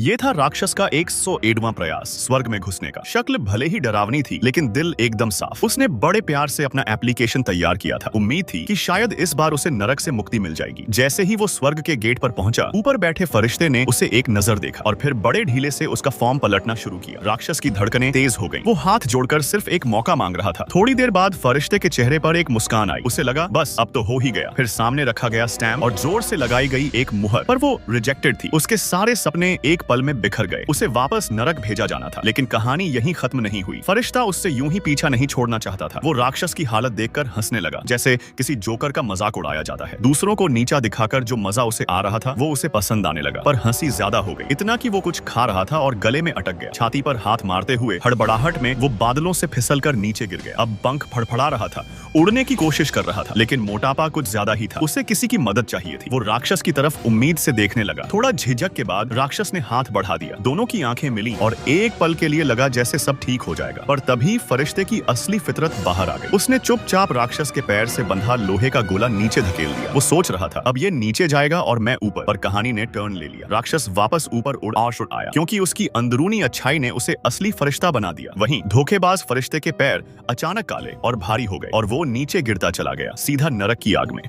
ये था राक्षस का 101वां प्रयास स्वर्ग में घुसने का। शक्ल भले ही डरावनी थी, लेकिन दिल एकदम साफ। उसने बड़े प्यार से अपना एप्लीकेशन तैयार किया था। उम्मीद थी कि शायद इस बार उसे नरक से मुक्ति मिल जाएगी। जैसे ही वो स्वर्ग के गेट पर पहुंचा, ऊपर बैठे फरिश्ते ने उसे एक नजर देखा और फिर बड़े ढीले से उसका फॉर्म पलटना शुरू किया। राक्षस की धड़कनें तेज हो गईं। वो हाथ जोड़कर सिर्फ एक मौका मांग रहा था। थोड़ी देर बाद फरिश्ते के चेहरे पर एक मुस्कान आई। उसे लगा बस अब तो हो ही गया। फिर सामने रखा गया स्टैम्प और जोर से लगाई गई एक मुहर, पर वो रिजेक्टेड थी। उसके सारे सपने एक पल में बिखर गए। उसे वापस नरक भेजा जाना था, लेकिन कहानी यहीं खत्म नहीं हुई। फरिश्ता उससे यूं ही पीछा नहीं छोड़ना चाहता था। वो राक्षस की हालत देखकर हंसने लगा, जैसे किसी जोकर का मजाक उड़ाया जाता है। दूसरों को नीचा दिखाकर जो मजा उसे आ रहा था, वो उसे पसंद आने लगा। पर हंसी ज्यादा हो गई, इतना कि वो कुछ खा रहा था और गले में अटक गया। छाती पर हाथ मारते हुए हड़बड़ाहट में वो बादलों से फिसलकर नीचे गिर गया। अब पंख फड़फड़ा रहा था, उड़ने की कोशिश कर रहा था, लेकिन मोटापा कुछ ज्यादा ही था। उसे किसी की मदद चाहिए थी। वो राक्षस की तरफ उम्मीद से देखने लगा। थोड़ा झिझक के बाद राक्षस ने हाथ बढ़ा दिया। दोनों की आंखें मिली और एक पल के लिए लगा जैसे सब ठीक हो जाएगा। पर तभी फरिश्ते की असली फितरत बाहर आ गई। उसने चुपचाप राक्षस के पैर से बंधा लोहे का गोला नीचे धकेल दिया। वो सोच रहा था अब ये नीचे जाएगा और मैं ऊपर, पर कहानी ने टर्न ले लिया। राक्षस वापस ऊपर उड़ आया, क्योंकि उसकी अंदरूनी अच्छाई ने उसे असली फरिश्ता बना दिया। वहीं धोखेबाज फरिश्ते के पैर अचानक काले और भारी हो गए और वो नीचे गिरता चला गया, सीधा नरक की आग में।